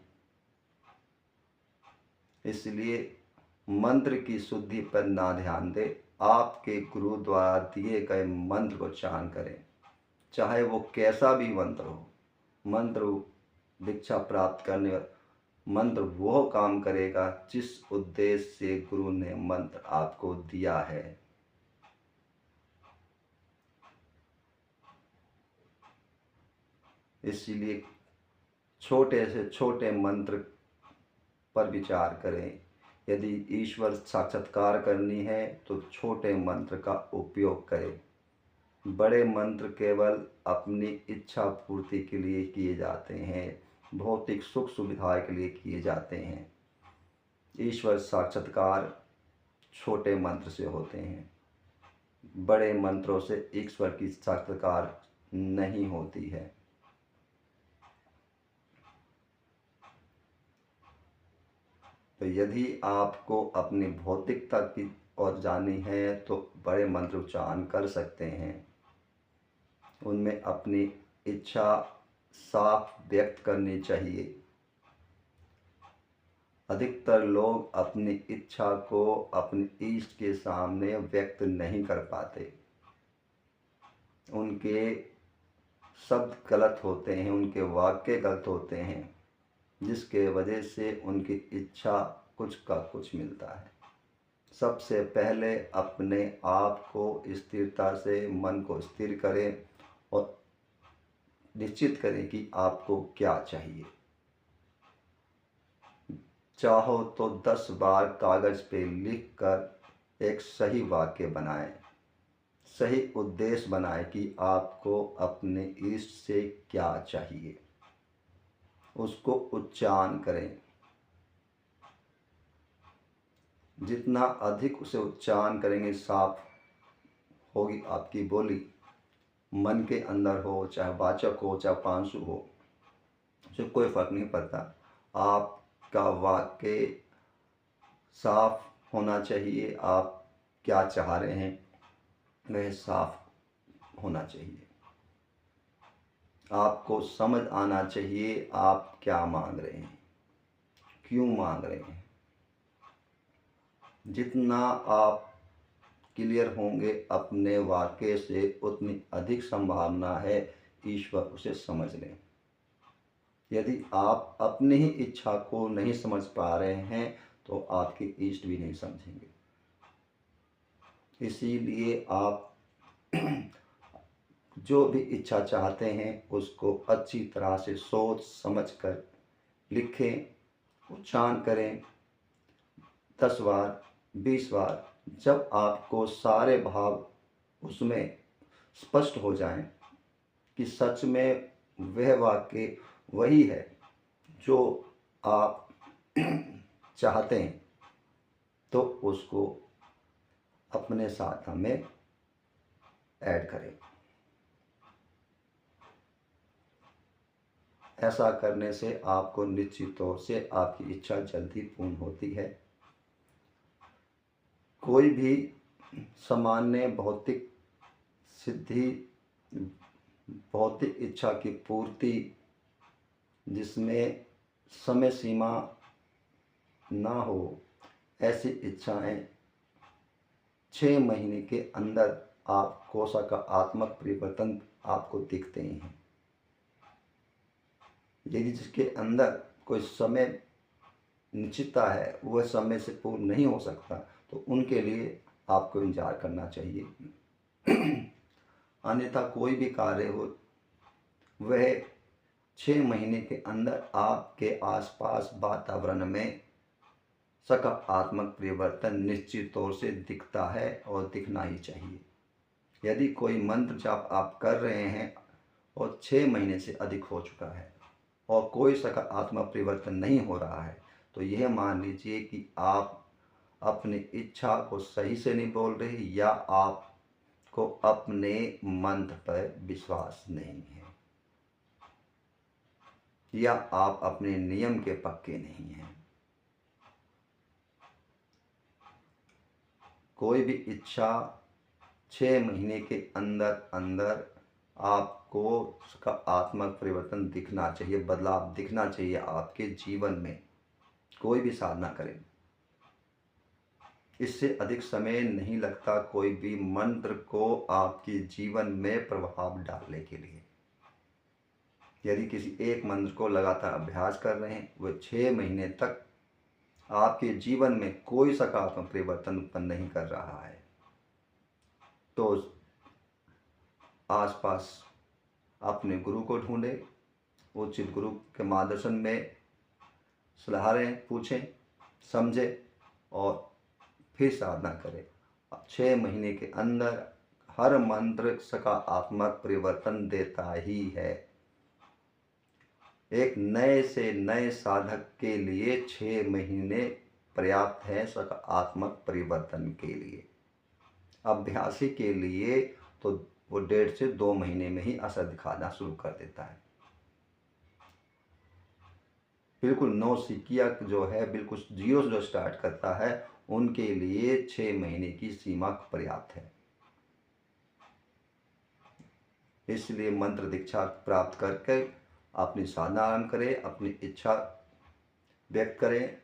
इसलिए मंत्र की शुद्धि पर ना ध्यान दे, आपके गुरु द्वारा दिए गए मंत्र को उच्चारण करें, चाहे वो कैसा भी मंत्र हो। मंत्र दीक्षा प्राप्त करने वाला मंत्र वो काम करेगा जिस उद्देश्य से गुरु ने मंत्र आपको दिया है। इसलिए छोटे से छोटे मंत्र पर विचार करें। यदि ईश्वर साक्षात्कार करनी है तो छोटे मंत्र का उपयोग करें। बड़े मंत्र केवल अपनी इच्छा पूर्ति के लिए किए जाते हैं, भौतिक सुख सुविधा के लिए किए जाते हैं। ईश्वर साक्षात्कार छोटे मंत्र से होते हैं, बड़े मंत्रों से ईश्वर की साक्षात्कार नहीं होती है। तो यदि आपको अपनी भौतिकता की ओर जानी है तो बड़े मंत्र उच्चारण कर सकते हैं। उनमें अपनी इच्छा साफ व्यक्त करनी चाहिए। अधिकतर लोग अपनी इच्छा को अपने इष्ट के सामने व्यक्त नहीं कर पाते। उनके शब्द गलत होते हैं, उनके वाक्य गलत होते हैं, जिसके वजह से उनकी इच्छा कुछ का कुछ मिलता है। सबसे पहले अपने आप को स्थिरता से मन को स्थिर करें और निश्चित करें कि आपको क्या चाहिए। चाहो तो 10 बार कागज पे लिखकर एक सही वाक्य बनाएं, सही उद्देश्य बनाएं कि आपको अपने इष्ट से क्या चाहिए, उसको उच्चारण करें। जितना अधिक उसे उच्चारण करेंगे साफ होगी आपकी बोली। मन के अंदर हो, चाहे वाचक हो, चाहे पांसु हो, उसे कोई फर्क नहीं पड़ता। आपका वाक्य साफ होना चाहिए। आप क्या चाह रहे हैं वह साफ होना चाहिए। आपको समझ आना चाहिए आप क्या मांग रहे हैं, क्यों मांग रहे हैं। जितना आप क्लियर होंगे अपने वाक्य से, उतनी अधिक संभावना है ईश्वर उसे समझ लें। यदि आप अपनी ही इच्छा को नहीं समझ पा रहे हैं तो आपके इष्ट भी नहीं समझेंगे। इसीलिए आप जो भी इच्छा चाहते हैं उसको अच्छी तरह से सोच समझ कर लिखें, उच्चारण करें 10 बार 20 बार। जब आपको सारे भाव उसमें स्पष्ट हो जाएं कि सच में वह वाक्य वही है जो आप चाहते हैं, तो उसको अपने साथ में ऐड करें। ऐसा करने से आपको निश्चित तौर से आपकी इच्छा जल्दी पूर्ण होती है। कोई भी सामान्य भौतिक सिद्धि, भौतिक इच्छा की पूर्ति जिसमें समय सीमा ना हो, ऐसी इच्छाएं 6 महीने के अंदर आपको सकारात्मक परिवर्तन आपको दिखते ही हैं। यदि जिसके अंदर कोई समय निश्चितता है, वह समय से पूर्ण नहीं हो सकता, तो उनके लिए आपको इंतजार करना चाहिए। अन्यथा कोई भी कार्य हो वह 6 महीने के अंदर आपके आसपास वातावरण में सकारात्मक परिवर्तन निश्चित तौर से दिखता है और दिखना ही चाहिए। यदि कोई मंत्र जाप आप कर रहे हैं और 6 महीने से अधिक हो चुका है और कोई सकारात्मक परिवर्तन नहीं हो रहा है, तो यह मान लीजिए कि आप अपनी इच्छा को सही से नहीं बोल रहे, या आपको अपने मंत्र पर विश्वास नहीं है, या आप अपने नियम के पक्के नहीं हैं। कोई भी इच्छा 6 महीने के अंदर अंदर आपको सकारात्मक परिवर्तन दिखना चाहिए, बदलाव दिखना चाहिए आपके जीवन में। कोई भी साधना करें, इससे अधिक समय नहीं लगता कोई भी मंत्र को आपके जीवन में प्रभाव डालने के लिए। यदि किसी एक मंत्र को लगातार अभ्यास कर रहे हैं, वह 6 महीने तक आपके जीवन में कोई सकारात्मक परिवर्तन उत्पन्न नहीं कर रहा है, तो आसपास अपने गुरु को ढूंढें, उचित गुरु के मार्गदर्शन में सलाह लें, पूछें, समझें और फिर साधना करें। 6 महीने के अंदर हर मंत्र सकारात्मक परिवर्तन देता ही है। एक नए से नए साधक के लिए 6 महीने पर्याप्त है सकारात्मक परिवर्तन के लिए। अभ्यासी के लिए तो वो 1.5 से 2 महीने में ही असर दिखाना शुरू कर देता है। बिल्कुल नौसिखिया जो है, बिल्कुल जीरो से जो स्टार्ट करता है, उनके लिए 6 महीने की सीमा पर्याप्त है। इसलिए मंत्र दीक्षा प्राप्त करके अपनी साधना आरंभ करें, अपनी इच्छा व्यक्त करें,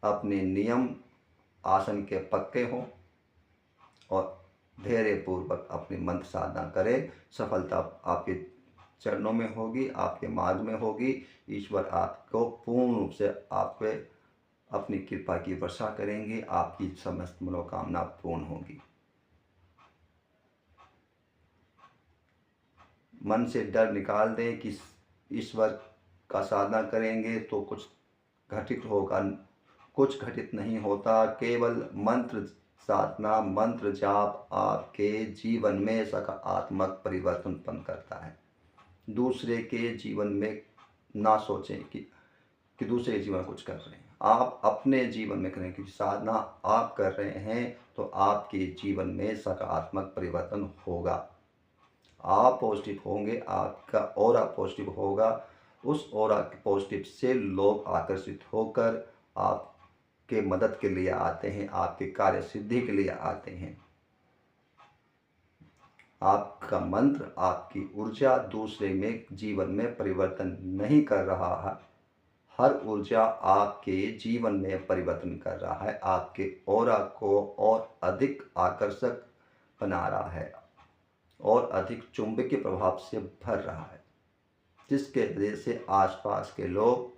अपने नियम आसन के पक्के हों और धैर्य पूर्वक अपनी मंत्र साधना करें। सफलता आपके चरणों में होगी, आपके मार्ग में होगी। ईश्वर आपको पूर्ण रूप से आप पे अपनी कृपा की वर्षा करेंगे, आपकी समस्त मनोकामना पूर्ण होगी। मन से डर निकाल दें कि ईश्वर का साधना करेंगे तो कुछ घटित होगा, कुछ घटित नहीं होता। केवल मंत्र साधना, मंत्र जाप आपके जीवन में सकारात्मक परिवर्तन उत्पन्न करता है। दूसरे के जीवन में ना सोचें कि दूसरे जीवन कुछ कर रहे हैं। आप अपने जीवन में करें, क्योंकि साधना आप कर रहे हैं तो आपके जीवन में सकारात्मक परिवर्तन होगा। आप पॉजिटिव होंगे, आपका ऑरा पॉजिटिव होगा। उस ऑरा के पॉजिटिव से लोग आकर्षित होकर आपके मदद के लिए आते हैं, आपके कार्य सिद्धि के लिए आते हैं। आपका मंत्र, आपकी ऊर्जा दूसरे में जीवन में परिवर्तन नहीं कर रहा है। हर ऊर्जा आपके जीवन में परिवर्तन कर रहा है, आपके ऑरा को और अधिक आकर्षक बना रहा है और अधिक चुंबकीय प्रभाव से भर रहा है, जिसके वजह से आसपास के लोग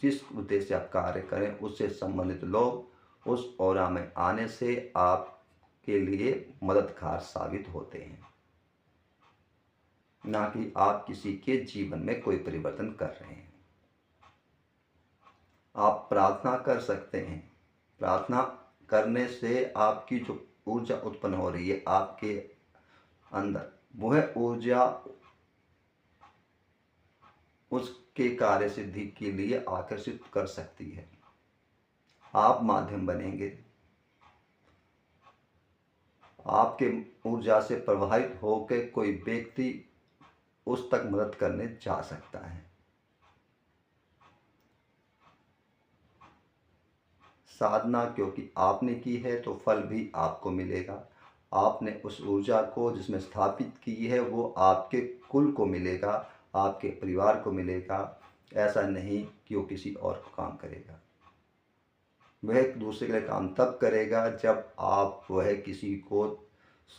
जिस उद्देश्य से आप कार्य करें उससे संबंधित लोग उस ऑरा में आने से आपके लिए मददगार साबित होते हैं, ना कि आप किसी के जीवन में कोई परिवर्तन कर रहे हैं। आप प्रार्थना कर सकते हैं। प्रार्थना करने से आपकी जो ऊर्जा उत्पन्न हो रही है आपके अंदर, वह ऊर्जा उसके कार्य सिद्धि के लिए आकर्षित कर सकती है। आप माध्यम बनेंगे। आपके ऊर्जा से प्रभावित होकर कोई व्यक्ति उस तक मदद करने जा सकता है। साधना क्योंकि आपने की है तो फल भी आपको मिलेगा। आपने उस ऊर्जा को जिसमें स्थापित की है वो आपके कुल को मिलेगा, आपके परिवार को मिलेगा। ऐसा नहीं कि वो किसी और को काम करेगा। वह एक दूसरे के लिए काम तब करेगा जब आप वह किसी को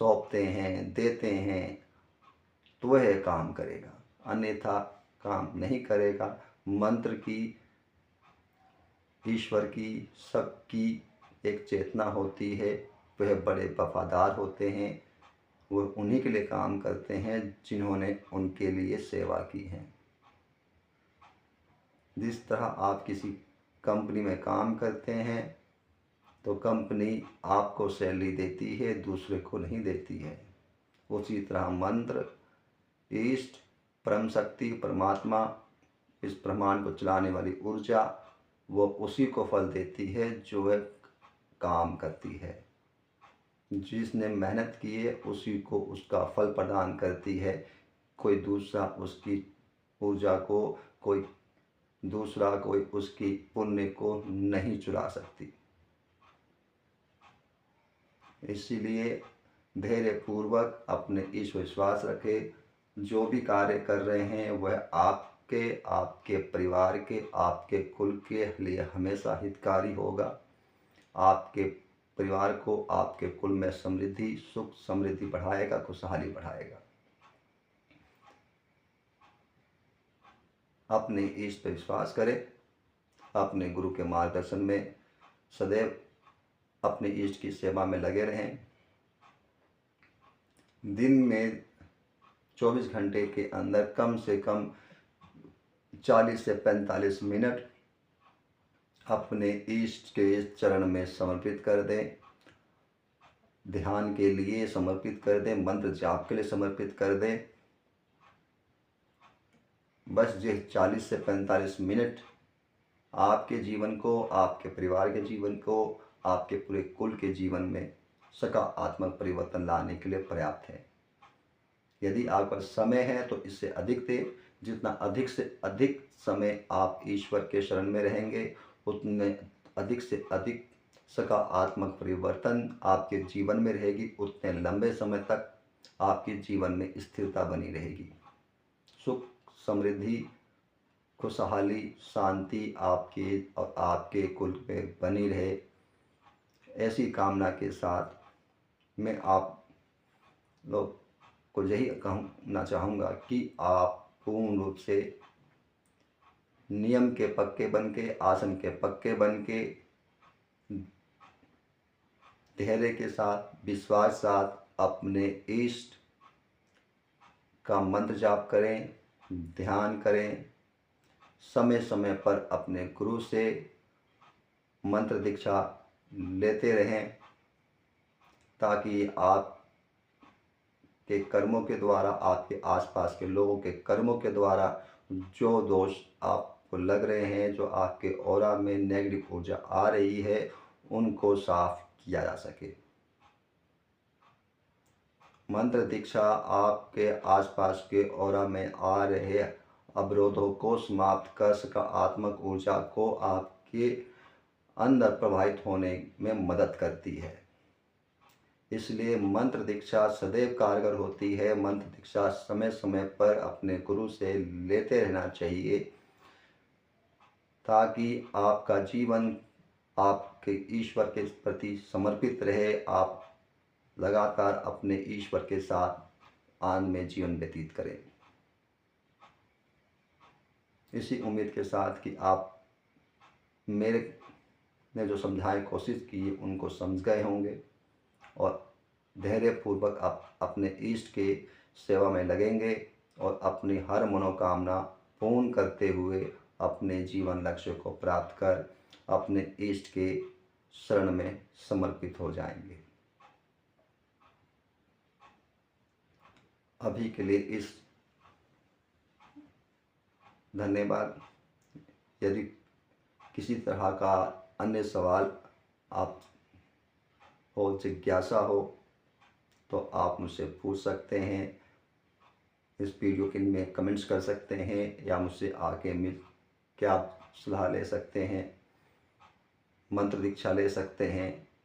सौंपते हैं, देते हैं, तो वह काम करेगा, अन्यथा काम नहीं करेगा। मंत्र की, ईश्वर की, सबकी एक चेतना होती है। वह बड़े वफादार होते हैं। वह उन्हीं के लिए काम करते हैं जिन्होंने उनके लिए सेवा की है। जिस तरह आप किसी कंपनी में काम करते हैं तो कंपनी आपको सैलरी देती है, दूसरे को नहीं देती है। उसी तरह मंत्र, ईष्ट, परम शक्ति, परमात्मा, इस ब्रह्मांड को चलाने वाली ऊर्जा, वो उसी को फल देती है जो वह काम करती है। जिसने मेहनत की है उसी को उसका फल प्रदान करती है। कोई दूसरा उसकी ऊर्जा को, कोई दूसरा कोई उसकी पुण्य को नहीं चुरा सकती। इसीलिए धैर्य पूर्वक अपने ईश्वर विश्वास रखें। जो भी कार्य कर रहे हैं वह आपके परिवार के, आपके कुल के लिए हमेशा हितकारी होगा। आपके परिवार को, आपके कुल में समृद्धि, सुख समृद्धि बढ़ाएगा, खुशहाली बढ़ाएगा। अपने ईश्वर पर विश्वास करें। अपने गुरु के मार्गदर्शन में सदैव अपने इष्ट की सेवा में लगे रहें। दिन में 24 घंटे के अंदर कम से कम 40 से 45 मिनट अपने इष्ट के चरण में समर्पित कर दें। ध्यान के लिए समर्पित कर दें, मंत्र जाप के लिए समर्पित कर दें। बस ये 40 से 45 मिनट आपके जीवन को, आपके परिवार के जीवन को, आपके पूरे कुल के जीवन में सकारात्मक परिवर्तन लाने के लिए पर्याप्त है। यदि आपका समय है तो इससे अधिक दें। जितना अधिक से अधिक समय आप ईश्वर के शरण में रहेंगे उतने अधिक से अधिक सकारात्मक परिवर्तन आपके जीवन में रहेगी। उतने लंबे समय तक आपके जीवन में स्थिरता बनी रहेगी। सुख समृद्धि, खुशहाली, शांति आपके और आपके कुल में बनी रहे, ऐसी कामना के साथ मैं आप लोग को यही कहना चाहूँगा कि आप पूर्ण रूप से नियम के पक्के बन के, आसन के पक्के बन के, धैर्य के साथ, विश्वास के साथ अपने इष्ट का मंत्र जाप करें, ध्यान करें। समय समय पर अपने गुरु से मंत्र दीक्षा लेते रहें ताकि आप के कर्मों के द्वारा, आपके आसपास के लोगों के कर्मों के द्वारा जो दोष आप आपको लग रहे हैं, जो आपके ऑरा में नेगेटिव ऊर्जा आ रही है, उनको साफ किया जा सके। मंत्र दीक्षा आपके आसपास के ऑरा में आ रहे अवरोधों को समाप्त कर सकारात्मक ऊर्जा को आपके अंदर प्रवाहित होने में मदद करती है। इसलिए मंत्र दीक्षा सदैव कारगर होती है। मंत्र दीक्षा समय समय पर अपने गुरु से लेते रहना चाहिए, ताकि आपका जीवन आपके ईश्वर के प्रति समर्पित रहे। आप लगातार अपने ईश्वर के साथ आनंद में जीवन व्यतीत करें। इसी उम्मीद के साथ कि आप मेरे ने जो समझाए कोशिश की उनको समझ गए होंगे और धैर्यपूर्वक आप अपने इष्ट के सेवा में लगेंगे और अपनी हर मनोकामना पूर्ण करते हुए अपने जीवन लक्ष्य को प्राप्त कर अपने इष्ट के शरण में समर्पित हो जाएंगे। अभी के लिए इस धन्यवाद। यदि किसी तरह का अन्य सवाल आप हो, जिज्ञासा हो, तो आप मुझसे पूछ सकते हैं। इस वीडियो के में कमेंट्स कर सकते हैं या मुझसे आके मिल के आप सलाह ले सकते हैं, मंत्र दीक्षा ले सकते हैं।